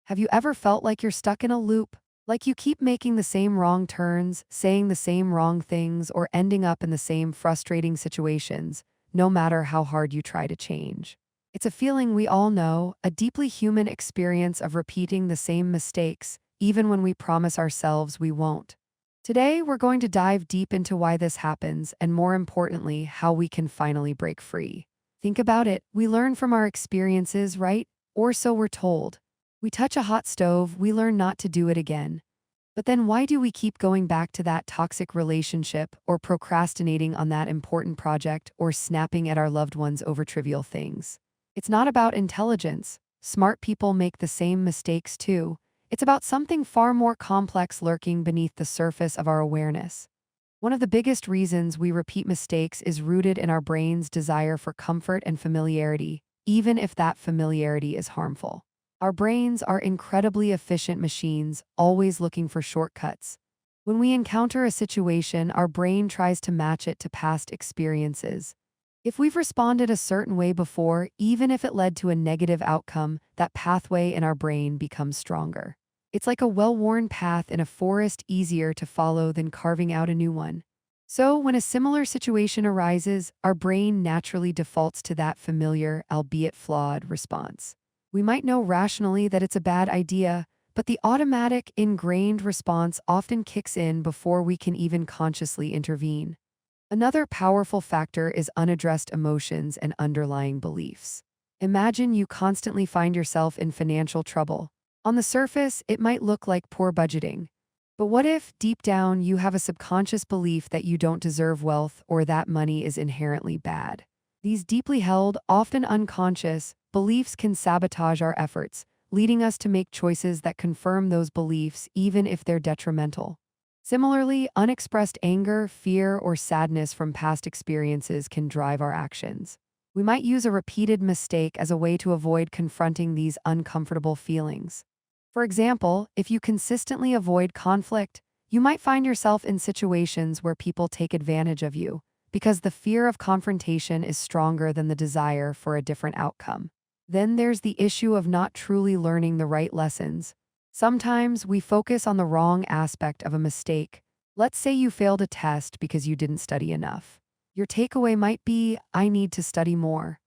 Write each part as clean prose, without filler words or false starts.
Have you ever felt like you're stuck in a loop? Like you keep making the same wrong turns, saying the same wrong things, or ending up in the same frustrating situations, no matter how hard you try to change? It's a feeling we all know, a deeply human experience of repeating the same mistakes, even when we promise ourselves we won't. Today, we're going to dive deep into why this happens and, more importantly, how we can finally break free. Think about it, we learn from our experiences, right? Or so we're told. We touch a hot stove, we learn not to do it again. But then why do we keep going back to that toxic relationship or procrastinating on that important project or snapping at our loved ones over trivial things? It's not about intelligence. Smart people make the same mistakes too. It's about something far more complex lurking beneath the surface of our awareness. One of the biggest reasons we repeat mistakes is rooted in our brain's desire for comfort and familiarity, even if that familiarity is harmful. Our brains are incredibly efficient machines, always looking for shortcuts. When we encounter a situation, our brain tries to match it to past experiences. If we've responded a certain way before, even if it led to a negative outcome, that pathway in our brain becomes stronger. It's like a well-worn path in a forest, easier to follow than carving out a new one. So, when a similar situation arises, our brain naturally defaults to that familiar, albeit flawed, response. We might know rationally that it's a bad idea, but the automatic, ingrained response often kicks in before we can even consciously intervene. Another powerful factor is unaddressed emotions and underlying beliefs. Imagine you constantly find yourself in financial trouble. On the surface, it might look like poor budgeting. But what if, deep down, you have a subconscious belief that you don't deserve wealth or that money is inherently bad? These deeply held, often unconscious, beliefs can sabotage our efforts, leading us to make choices that confirm those beliefs even if they're detrimental. Similarly, unexpressed anger, fear, or sadness from past experiences can drive our actions. We might use a repeated mistake as a way to avoid confronting these uncomfortable feelings. For example, if you consistently avoid conflict, you might find yourself in situations where people take advantage of you, because the fear of confrontation is stronger than the desire for a different outcome. Then there's the issue of not truly learning the right lessons. Sometimes we focus on the wrong aspect of a mistake. Let's say you failed a test because you didn't study enough. Your takeaway might be, I need to study more.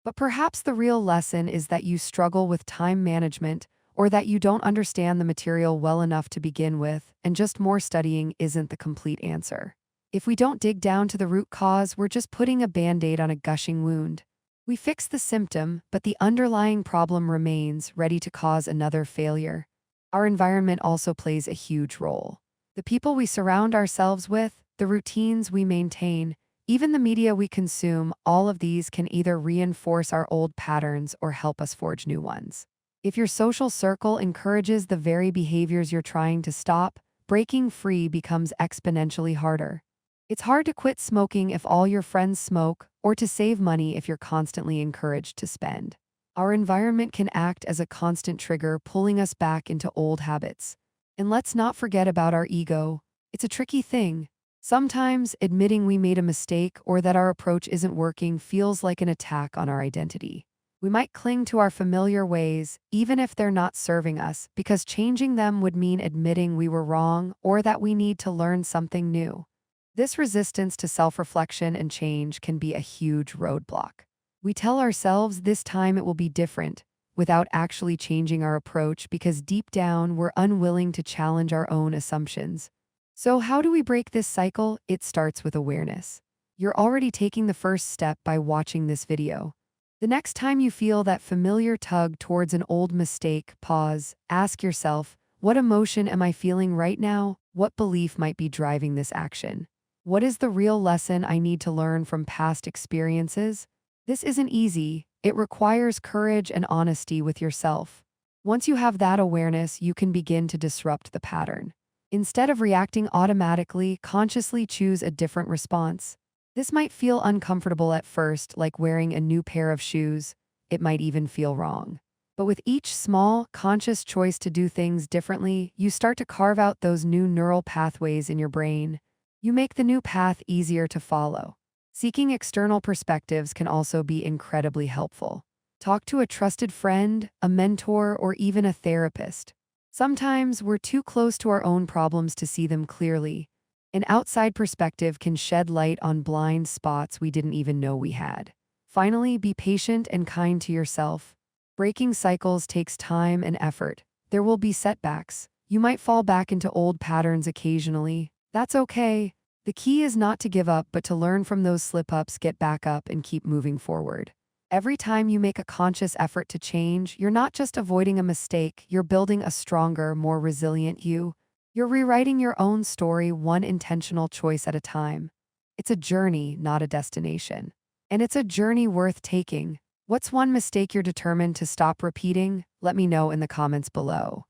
But perhaps the real lesson is that you struggle with time management or that you don't understand the material well enough to begin with, and just more studying isn't the complete answer. If we don't dig down to the root cause, we're just putting a band-aid on a gushing wound. We fix the symptom, but the underlying problem remains, ready to cause another failure. Our environment also plays a huge role. The people we surround ourselves with, the routines we maintain, even the media we consume, all of these can either reinforce our old patterns or help us forge new ones. If your social circle encourages the very behaviors you're trying to stop, breaking free becomes exponentially harder. It's hard to quit smoking if all your friends smoke, or to save money if you're constantly encouraged to spend. Our environment can act as a constant trigger, pulling us back into old habits. And let's not forget about our ego. It's a tricky thing. Sometimes admitting we made a mistake or that our approach isn't working feels like an attack on our identity. We might cling to our familiar ways, even if they're not serving us, because changing them would mean admitting we were wrong or that we need to learn something new. This resistance to self-reflection and change can be a huge roadblock. We tell ourselves this time it will be different, without actually changing our approach because deep down we're unwilling to challenge our own assumptions. So how do we break this cycle? It starts with awareness. You're already taking the first step by watching this video. The next time you feel that familiar tug towards an old mistake, pause, ask yourself, what emotion am I feeling right now? What belief might be driving this action? What is the real lesson I need to learn from past experiences? This isn't easy. It requires courage and honesty with yourself. Once you have that awareness, you can begin to disrupt the pattern. Instead of reacting automatically, consciously choose a different response. This might feel uncomfortable at first, like wearing a new pair of shoes. It might even feel wrong. But with each small, conscious choice to do things differently, you start to carve out those new neural pathways in your brain. You make the new path easier to follow. Seeking external perspectives can also be incredibly helpful. Talk to a trusted friend, a mentor, or even a therapist. Sometimes we're too close to our own problems to see them clearly. An outside perspective can shed light on blind spots we didn't even know we had. Finally, be patient and kind to yourself. Breaking cycles takes time and effort. There will be setbacks. You might fall back into old patterns occasionally. That's okay. The key is not to give up, but to learn from those slip-ups, get back up, and keep moving forward. Every time you make a conscious effort to change, you're not just avoiding a mistake, you're building a stronger, more resilient you. You're rewriting your own story one intentional choice at a time. It's a journey, not a destination. And it's a journey worth taking. What's one mistake you're determined to stop repeating? Let me know in the comments below.